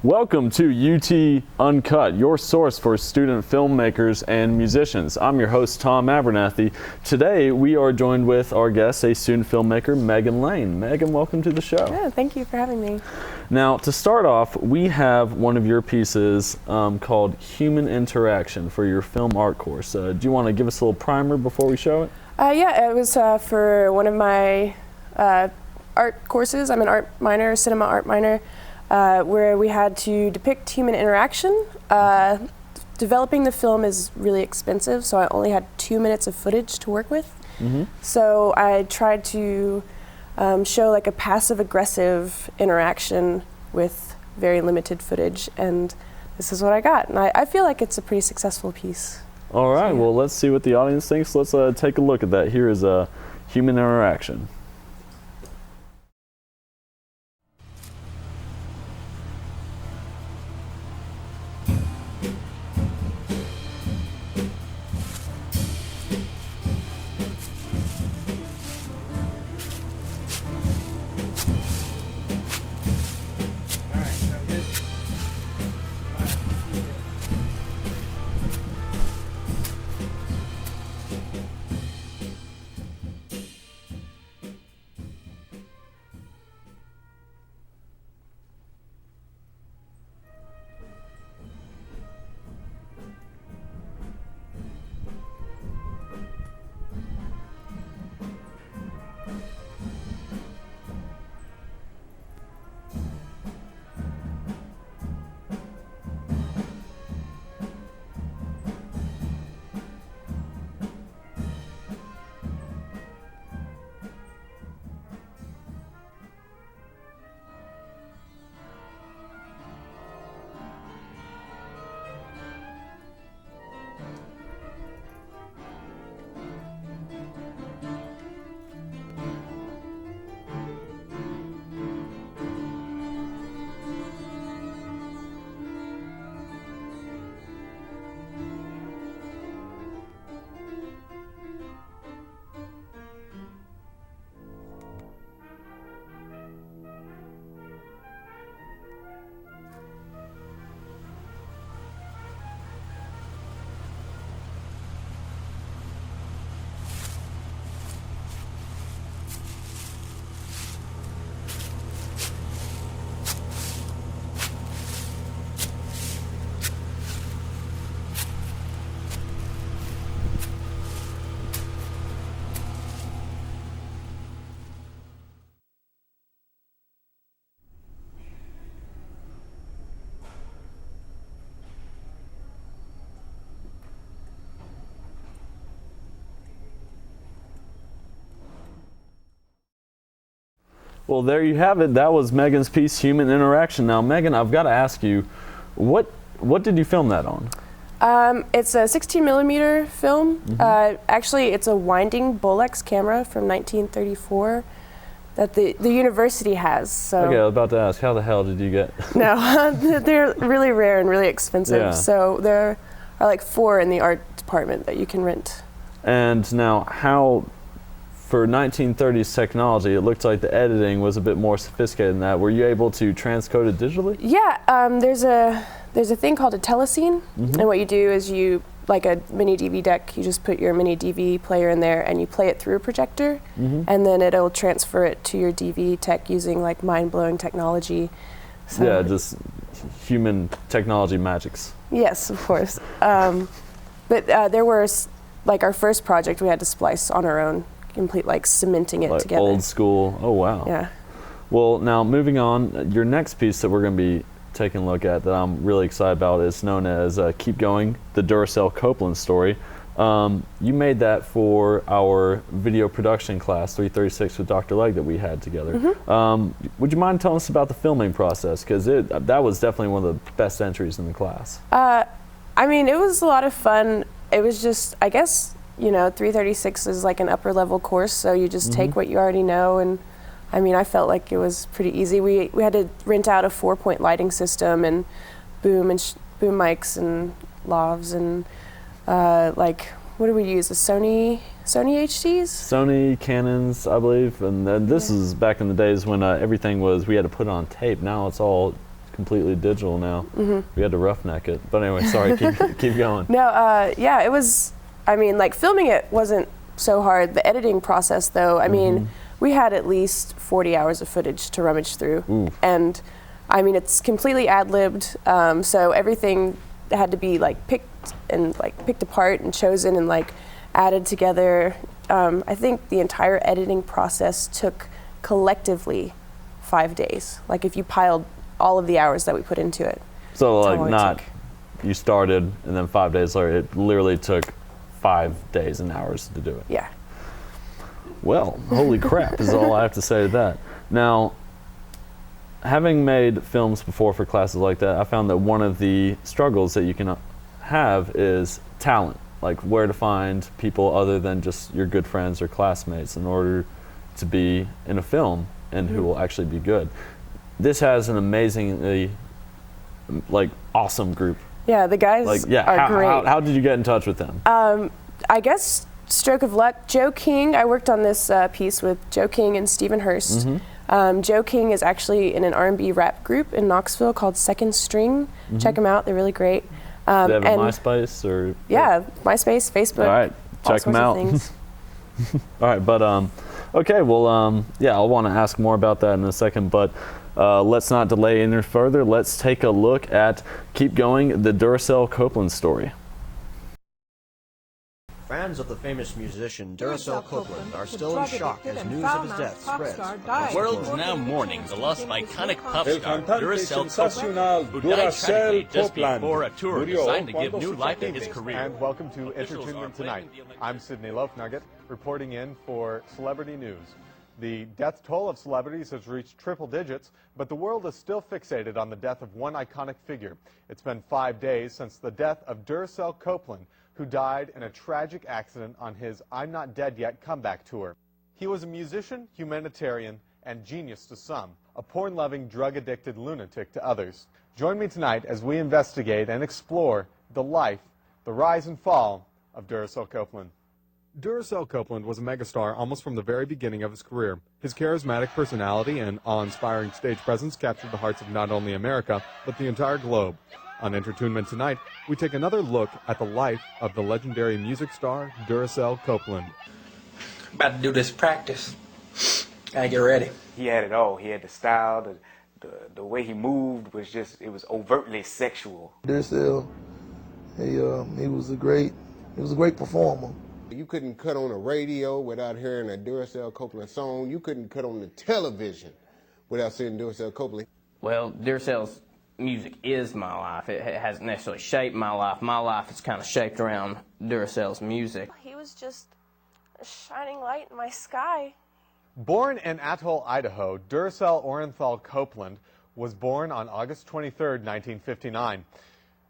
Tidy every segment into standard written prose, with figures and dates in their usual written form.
Welcome to UT Uncut, your source for student filmmakers and musicians. I'm your host, Tom Abernathy. Today, we are joined with our guest, a student filmmaker, Meagan Lane. Meagan, welcome to the show. Yeah, thank you for having me. Now, to start off, we have one of your pieces called Human Interaction for your film art course. Do you want to give us a little primer before we show it? Yeah, it was for one of my art courses. I'm an art minor, cinema art minor. Where we had to depict human interaction. Developing the film is really expensive, so I only had 2 minutes of footage to work with. Mm-hmm. So I tried to show like a passive-aggressive interaction with very limited footage, and this is what I got. And I feel like it's a pretty successful piece. All right, So, yeah. well, let's see what the audience thinks. Let's take a look at that. Here is a Human Interaction. Well, there you have it. That was Megan's piece, Human Interaction. Now, Megan, I've got to ask you, what did you film that on? It's a 16 millimeter film. Mm-hmm. Actually, it's a winding Bolex camera from 1934 that the university has. So Okay, I was about to ask, how the hell did you get? No, they're really rare and really expensive. Yeah. So there are like 4 in the art department that you can rent. And now, how, for 1930s technology, it looked like the editing was a bit more sophisticated than that. Were you able to transcode it digitally? Yeah, there's a thing called a telescene, Mm-hmm. and what you do is you, like a mini DV deck, you just put your mini DV player in there and you play it through a projector, Mm-hmm. and then it'll transfer it to your DV tech using like mind-blowing technology. So, Yeah, just human technology magics. yes, of course. But there were like our first project we had to splice on our own, complete like cementing it Like together. old school. Oh, wow. Yeah. Well, now moving on, your next piece that we're going to be taking a look at that I'm really excited about is known as Keep Going, the Duracell Copeland story. You made that for our video production class, 336 with Dr. Legg, that we had together. Mm-hmm. Would you mind telling us about the filming process? Because that was definitely one of the best entries in the class. I mean, it was a lot of fun. It was just, I guess, 336 is like an upper level course, so you just take what you already know, and I mean, I felt like it was pretty easy. We had to rent out a 4-point lighting system and boom mics and lavs and like, what do we use? A Sony HDs? Sony, Canons, I believe, and this is back in the days when everything was, we had to put it on tape. Now it's all completely digital now. We had to roughneck it. But anyway, sorry, keep going. No, yeah, it was, I mean, like filming it wasn't so hard. The editing process though, I mean, we had at least 40 hours of footage to rummage through. Ooh. And I mean, it's completely ad-libbed, so everything had to be like picked apart and chosen and like added together. I think the entire editing process took collectively 5 days. Like if you piled all of the hours that we put into it. So like not, you started and then 5 days later, it literally took 5 days and hours to do it. Yeah. Well, holy crap is all I have to say to that. Now, having made films before for classes like that, I found that one of the struggles that you can have is talent, like where to find people other than just your good friends or classmates in order to be in a film and who will actually be good. This has an amazingly awesome group. Yeah, the guys are great. How did you get in touch with them? I guess stroke of luck. Joe King, I worked on this piece with Joe King and Stephen Hurst. Joe King is actually in an R&B rap group in Knoxville called Second String. Check them out, they're really great. Do they have a MySpace or? Yeah, MySpace, Facebook. All right, check them out. All right, but okay, well, yeah, I'll want to ask more about that in a second, but let's not delay any further. Let's take a look at Keep Going, the Duracell Copeland story. Fans of the famous musician Duracell Copeland are still in shock as news of his death spreads. The world is now mourning the loss of iconic pop star Duracell Copeland, who died tragically just before a tour designed to give new life to his career. And welcome to Entertainment Tonight. I'm Sidney Loafnugget, reporting in for Celebrity News. The death toll of celebrities has reached triple digits, but the world is still fixated on the death of one iconic figure. It's been 5 days since the death of Duracell Copeland, who died in a tragic accident on his I'm Not Dead Yet comeback tour. He was a musician, humanitarian, and genius to some, a porn-loving, drug-addicted lunatic to others. Join me tonight as we investigate and explore the life, the rise and fall of Duracell Copeland. Duracell Copeland was a megastar almost from the very beginning of his career. His charismatic personality and awe-inspiring stage presence captured the hearts of not only America, but the entire globe. On Entertainment Tonight, we take another look at the life of the legendary music star Duracell Copeland. About to do this practice. Gotta get ready. He had it all. He had the style, the way he moved was just, it was overtly sexual. Duracell, he was a great performer. You couldn't cut on a radio without hearing a Duracell Copeland song. You couldn't cut on the television without seeing Duracell Copeland. Well, Duracell's music is my life. It hasn't necessarily shaped my life. My life is kind of shaped around Duracell's music. He was just a shining light in my sky. Born in Atoll, Idaho, Duracell Orenthal Copeland was born on August 23, 1959.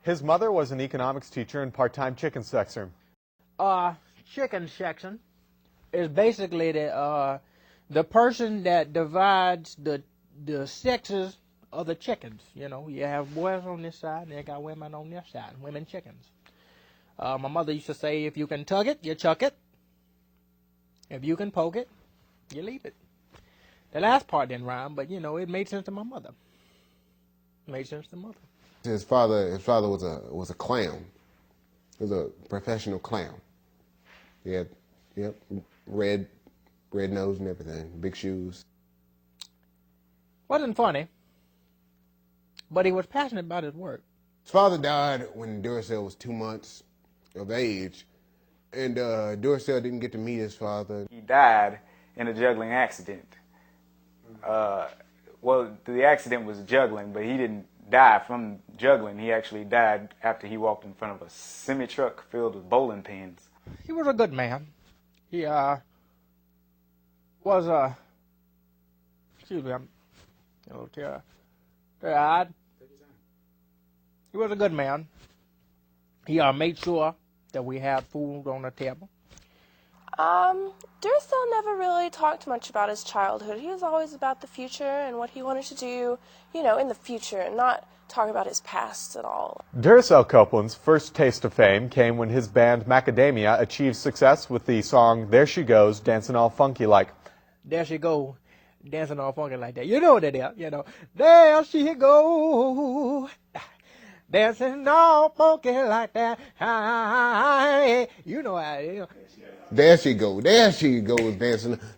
His mother was an economics teacher and part-time chicken sexer. Chicken section is basically the person that divides the sexes of the chickens. You know, you have boys on this side and you got women on this side, women chickens. My mother used to say, if you can tug it, you chuck it. If you can poke it, you leave it. The last part didn't rhyme, but you know, it made sense to my mother. It made sense to mother. His father was a clown. He was a professional clown. He had, red nose and everything, big shoes. Wasn't funny, but he was passionate about his work. His father died when Duracell was 2 months of age, and Duracell didn't get to meet his father. He died in a juggling accident. Well, the accident was juggling, but he didn't die from juggling. He actually died after he walked in front of a semi-truck filled with bowling pins. He was a good man. He was excuse me, I'm a little teary-eyed. He was a good man. He made sure that we had food on the table. Duracell never really talked much about his childhood. He was always about the future and what he wanted to do, you know, in the future, and not talk about his past at all. Duracell Copeland's first taste of fame came when his band Macadamia achieved success with the song There She Goes, Dancing All Funky Like. There she go, dancing all funky like that. You know what it is, you know. There she go, dancing all funky like that. You know how it is. There she goes dancing.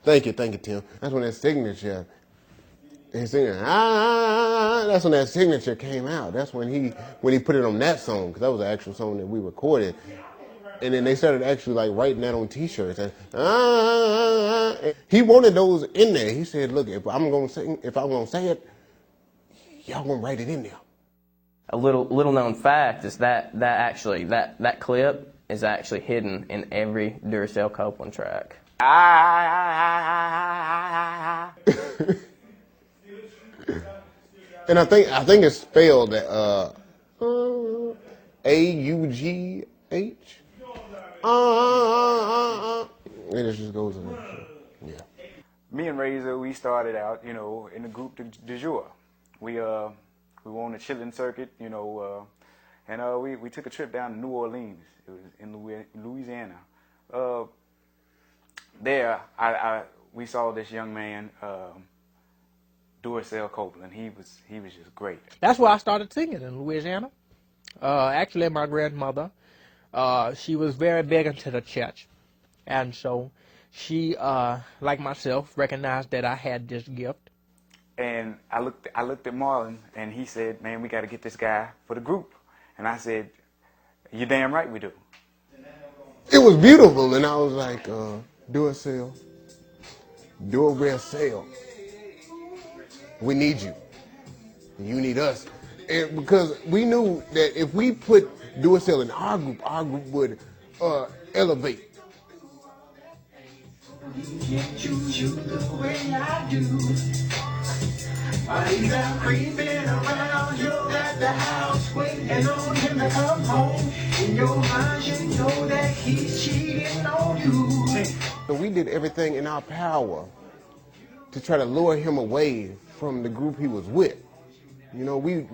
Thank you, Tim. That's when that signature, he's singing, that's when that signature came out. That's when he put it on that song, because that was the actual song that we recorded. And then they started actually like writing that on T-shirts. And, he wanted those in there. He said, "Look, if I'm gonna say it, y'all gonna write it in there." A little known fact is that clip is actually hidden in every Duracell Copeland track. And I think it's spelled AUGH. And it just goes in there. Yeah. Me and Razor, we started out, you know, in the group Dozier. We were on the chilling circuit, you know, and we took a trip down to New Orleans. It was in Louisiana. There, we saw this young man, Duracell Copeland. He was just great. That's why I started singing in Louisiana. Actually, my grandmother, she was very big into the church, and so she, like myself, recognized that I had this gift. And I looked at Marlon, and he said, "Man, we got to get this guy for the group." And I said, "You're damn right we do." It was beautiful, and I was like, Duracell, we need you. You need us. And because we knew that if we put Duracell in our group would elevate. Creeping around you at the house, waiting on him to come home. In your mind, you know that he's cheating on you. So we did everything in our power to try to lure him away from the group he was with. You know, we'd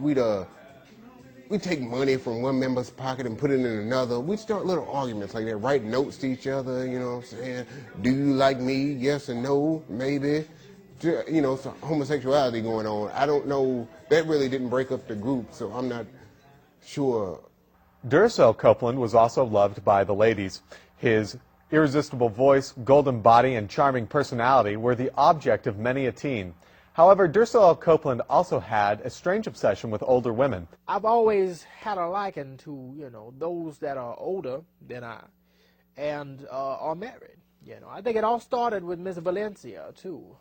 take money from one member's pocket and put it in another. We'd start little arguments like that, write notes to each other, you know what I'm saying? Do you like me? Yes or no? Maybe. You know, some homosexuality going on. I don't know. That really didn't break up the group, so I'm not sure. Duracell Copeland was also loved by the ladies. His irresistible voice, golden body, and charming personality were the object of many a teen. However, Duracell Copeland also had a strange obsession with older women. I've always had a liking to, you know, those that are older than I and are married. You know, I think it all started with Miss Valencia, too.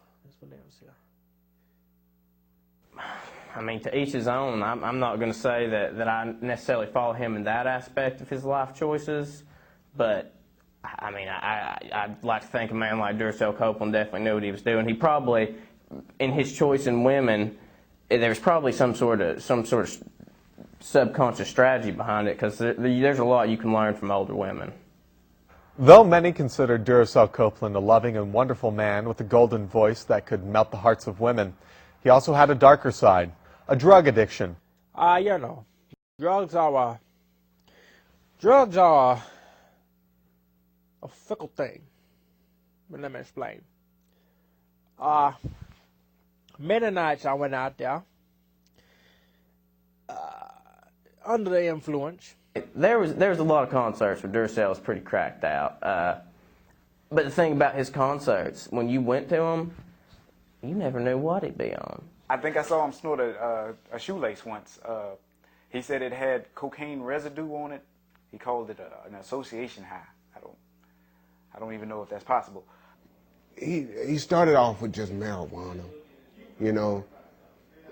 I mean, to each his own. I'm not going to say that I necessarily follow him in that aspect of his life choices, but I mean, I'd like to think a man like Duracell Copeland definitely knew what he was doing. He probably, in his choice in women, there's probably some sort of subconscious strategy behind it, because there's a lot you can learn from older women. Though many considered Duracell Copeland a loving and wonderful man with a golden voice that could melt the hearts of women, he also had a darker side, a drug addiction. You know, drugs are a fickle thing. But let me explain. Many nights I went out there under the influence. There was a lot of concerts where Duracell was pretty cracked out. But the thing about his concerts, when you went to them, you never knew what he'd be on. I think I saw him snort a shoelace once. He said it had cocaine residue on it. He called it an association high. I don't even know if that's possible. He started off with just marijuana, you know.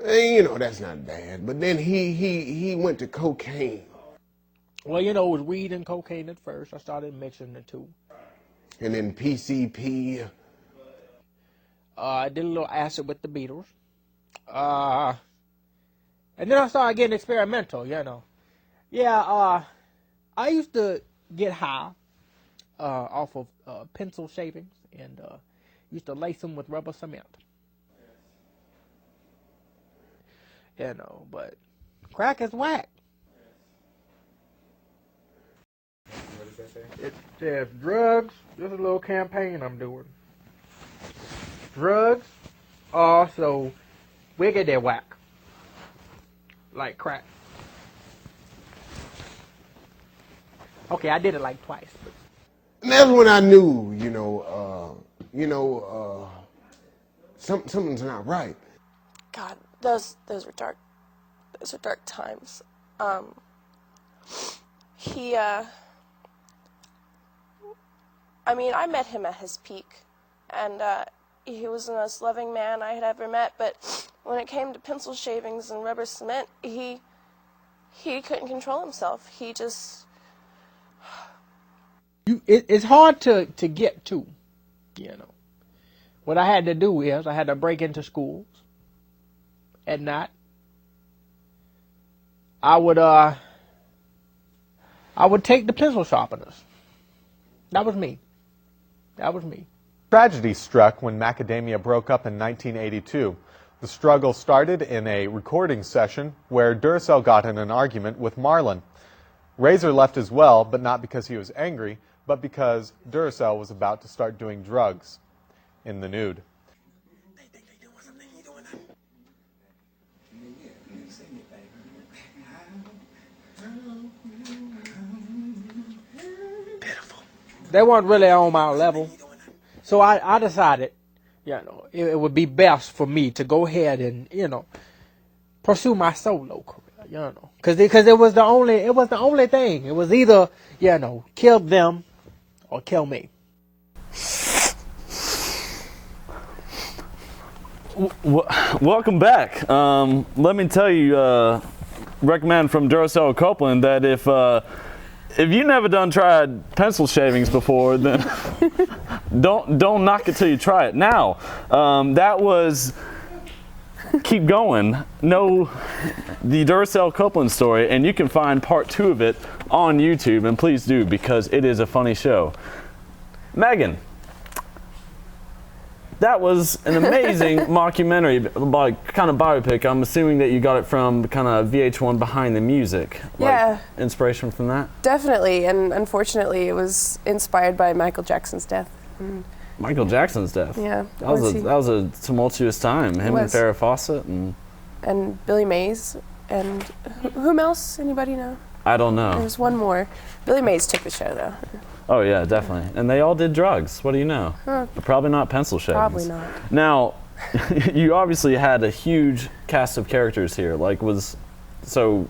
And, you know, that's not bad. But then he went to cocaine. Well, you know, it was weed and cocaine at first. I started mixing the two. And then PCP. I did a little acid with the Beatles. And then I started getting experimental, you know. Yeah, I used to get high off of pencil shavings and used to lace them with rubber cement. You know, but crack is whack. What does that say? It says drugs. This is a little campaign I'm doing. Drugs So we get that whack. Like crack. Okay, I did it like twice. And that's when I knew, something's not right. God, those were dark. Those are dark times. I met him at his peak, and he was the most loving man I had ever met, but when it came to pencil shavings and rubber cement, he couldn't control himself. He just... It's hard to get to, What I had to do is I had to break into schools at night. I would take the pencil sharpeners. That was me. Tragedy struck when Macadamia broke up in 1982. The struggle started in a recording session where Duracell got in an argument with Marlon. Razor left as well, but not because he was angry, but because Duracell was about to start doing drugs in the nude. They weren't really on my level. So I decided, it would be best for me to go ahead and, pursue my solo career, Because it was the only thing. It was either, kill them or kill me. Welcome back. Let me tell you, recommend from Duracell Copeland that if you never tried pencil shavings before, then don't knock it till you try it. Now, that was Keep Going. Know the Duracell Copeland story, and you can find part 2 of it on YouTube, and please do, because it is a funny show. Megan, that was an amazing mockumentary, kind of biopic. I'm assuming that you got it from kind of VH1 Behind the Music. Yeah. Inspiration from that? Definitely, and unfortunately it was inspired by Michael Jackson's death. Michael Jackson's death? Yeah. That was a tumultuous time. Him and Farrah Fawcett and Billy Mays. And whom else? Anybody know? I don't know. There's one more. Billy Mays took the show, though. Oh, yeah, definitely. And they all did drugs. What do you know? Probably not pencil shavings. Probably not. Now, you obviously had a huge cast of characters here. So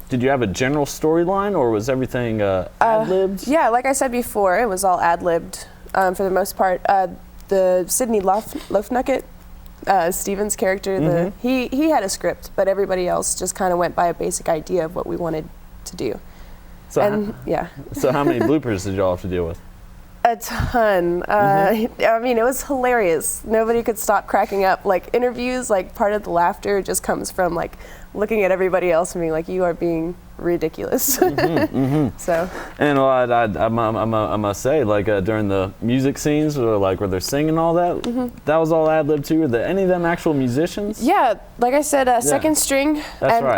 did you have a general storyline, or was everything ad-libbed? Yeah, like I said before, it was all ad-libbed for the most part. The Sidney Lofnucket, Steven's character, he had a script, but everybody else just kind of went by a basic idea of what we wanted to do. So how many bloopers did y'all have to deal with? A ton. It was hilarious. Nobody could stop cracking up. Interviews, part of the laughter just comes from looking at everybody else and being like, you are being ridiculous. So. And I must say, during the music scenes, or where they're singing all that, that was all ad-lib too. Were there any of them actual musicians? Yeah, like I said, second string. That's right.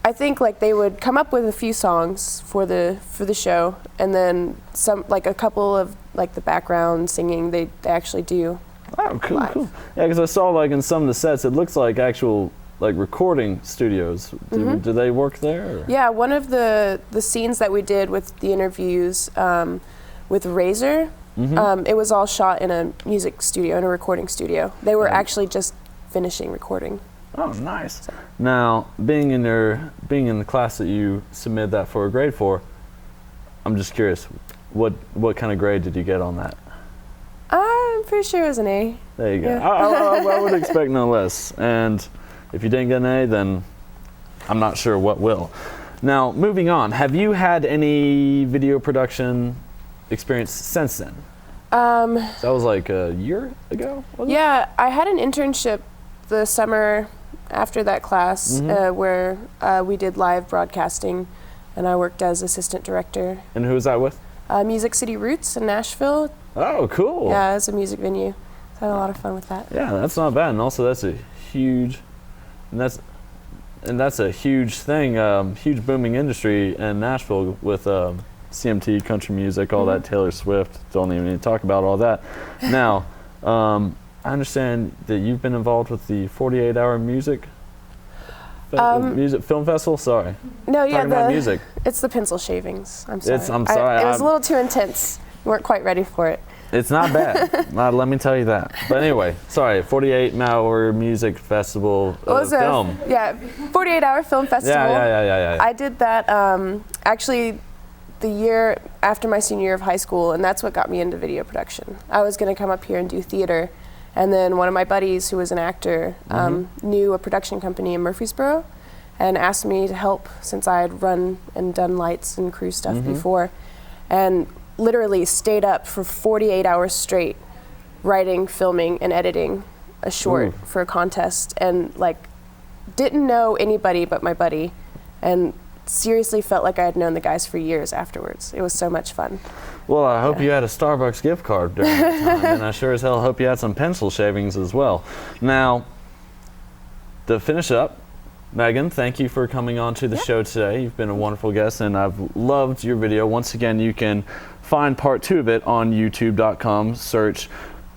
I think they would come up with a few songs for the show, and then a couple of the background singing they actually do. Oh, cool, live. cool. Yeah, because I saw in some of the sets it looks like actual recording studios. Do they work there? Or? Yeah, one of the scenes that we did with the interviews with Razor, it was all shot in a music studio, in a recording studio. They were actually just finishing recording. Oh, nice. Now, being in the class that you submitted that for a grade for, I'm just curious, what kind of grade did you get on that? I'm pretty sure it was an A. There you go. Yeah. I would expect no less. And if you didn't get an A, then I'm not sure what will. Now, moving on, have you had any video production experience since then? That was a year ago, wasn't it? I had an internship the summer after that class where we did live broadcasting, and I worked as assistant director. And who was that with? Music City Roots in Nashville. Oh, cool. Yeah, it's a music venue. So I had a lot of fun with that. Yeah, that's not bad. And also that's a huge thing, huge booming industry in Nashville with CMT, country music, all that, Taylor Swift. Don't even need to talk about all that. Now, I understand that you've been involved with the 48-hour music film festival. Sorry. No, yeah, Talking about music. It's the pencil shavings. I'm sorry. I'm sorry. It was a little too intense. You weren't quite ready for it. It's not bad. Let me tell you that. But anyway, sorry. 48-hour music festival film. 48-hour film festival. Yeah. I did that actually the year after my senior year of high school, and that's what got me into video production. I was going to come up here and do theater, and then one of my buddies who was an actor knew a production company in Murfreesboro and asked me to help since I had run and done lights and crew stuff before, and literally stayed up for 48 hours straight writing, filming, and editing a short for a contest, and like didn't know anybody but my buddy, and seriously felt like I had known the guys for years afterwards. It was so much fun. Well, I hope you had a Starbucks gift card during that time, and I sure as hell hope you had some pencil shavings as well. Now, to finish up, Meagan, thank you for coming on to the show today. You've been a wonderful guest, and I've loved your video. Once again, you can find part 2 of it on youtube.com. Search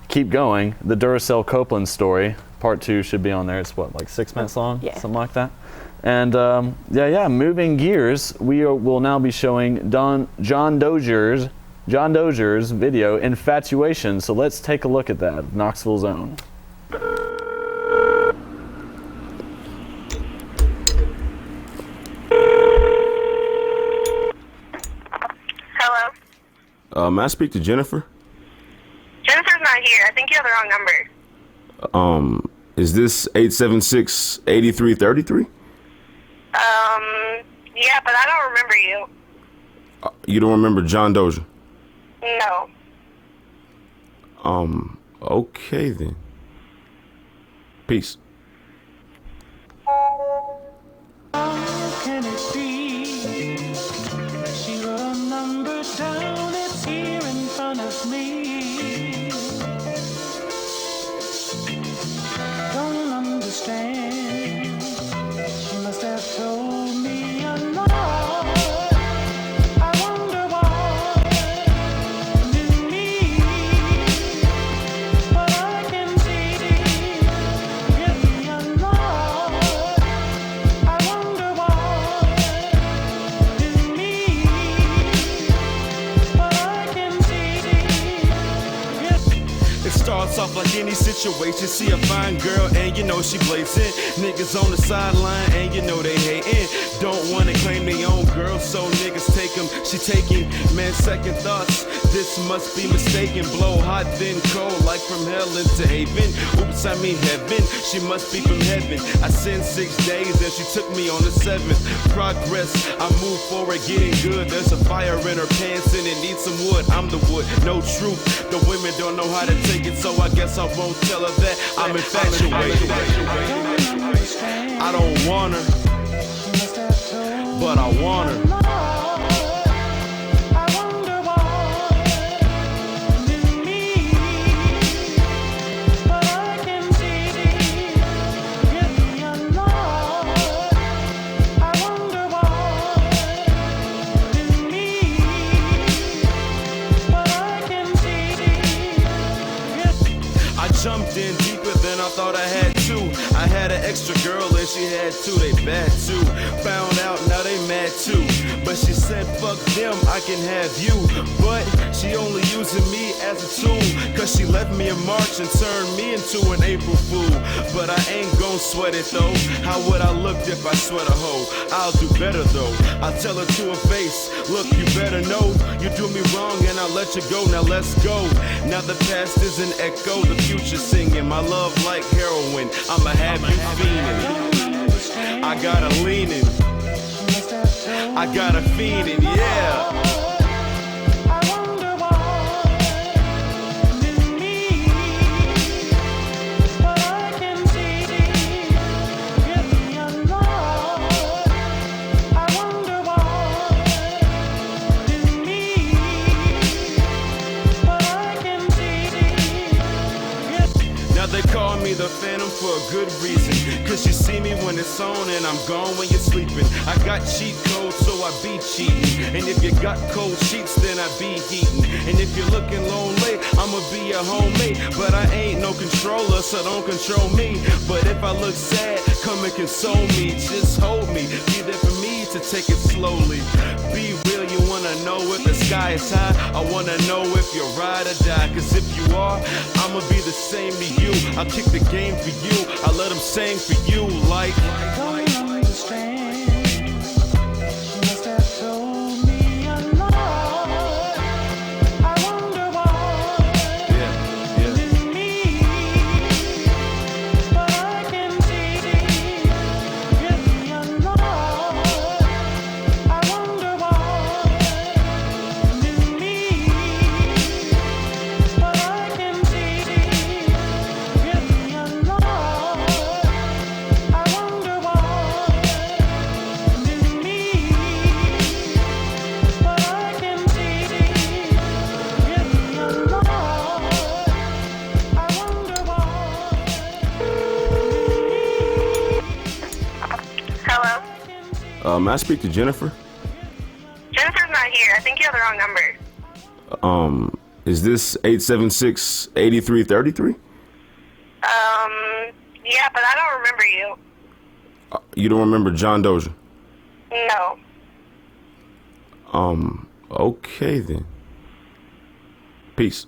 Keep Going, the Duracell Copeland story. Part 2 should be on there. It's what, like 6 minutes long? Yeah. Something like that. And moving gears, will now be showing John Dozier's video, Infatuation. So let's take a look at that, Knoxville's own. Hello? May I speak to Jennifer? Jennifer's not here. I think you have the wrong number. Is this 876-8333? Yeah, but I don't remember you. You don't remember John Dozier? No. Okay then. Peace. Can it be? She wrote a number down, it's here in front of me. Don't understand. She must have told me a lie. I wonder why. Knew me, but I can see it's a lie. I wonder why. Knew me, but I can see it starts off like any situation. See a fine girl and you know she blazing. Niggas on the sideline and you know they hating. Don't wanna claim they own girl, so niggas take them. She taking, man, second thoughts. This must be mistaken. Blow hot then cold, like from hell into haven. Oops, I mean heaven. She must be from heaven. I sinned 6 days and she took me on the 7th. Progress, I move forward, getting good. There's a fire in her pants and it needs some wood. I'm the wood, no truth. The women don't know how to take it, so I guess I won't tell her that I'm infatuated. I don't want her, but I want her. Jumped in deeper than I thought I had to. I had an extra girl and she had 2, they bad too. Found out now they mad too. But she said fuck them, I can have you. But she only using me as a tool. Cause she left me in March and turned me into an April Fool. But I ain't gon' sweat it though. How would I look if I sweat a hoe? I'll do better though. I'll tell her to her face, look, you better know you do me wrong and I'll let you go. Now let's go. Now the past is an echo, the future singing. My love like heroin, I'ma have you feeling. I got her leaning, I got her feeding, yeah. They call me the Phantom for a good reason. Cause you see me when it's on and I'm gone when you're sleeping. I got cheat codes, so I be cheating. And if you got cold sheets, then I be heating. And if you're looking lonely, I'ma be your homie. But I ain't no controller, so don't control me. But if I look sad, come and console me. Just hold me, be there for me to take it slowly. Be real, you wanna know if the sky is high. I wanna know if you're ride or die. Cause if you are, I'ma be the same to you. I'll kick the game for you, I'll let them sing for you like. Don't understand. She must have told me a lie. I wonder why. Yeah. In me, but I can see it's a lie. I wonder why. In me, but I can see it's a lie. I wonder why. In me, but I can see it's a lie. I wonder why. Hello? May I speak to Jennifer? Jennifer's not here. I think you have the wrong number. Is this 876-8333? Yeah, but I don't remember you. You don't remember John Dozier? No. Okay then. Peace.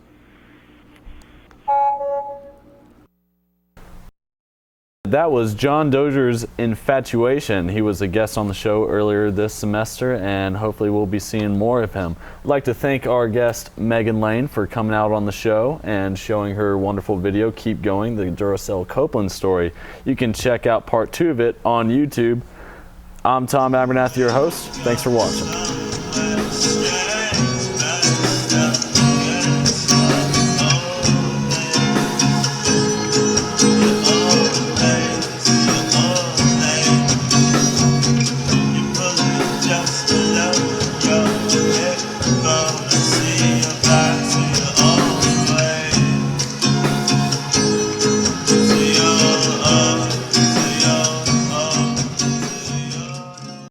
That was John Dozier's Infatuation. He was a guest on the show earlier this semester, and hopefully we'll be seeing more of him. I'd like to thank our guest, Meagan Lane, for coming out on the show and showing her wonderful video, Keep Going, the Duracell Copeland story. You can check out part 2 of it on YouTube. I'm Tom Abernathy, your host. Thanks for watching.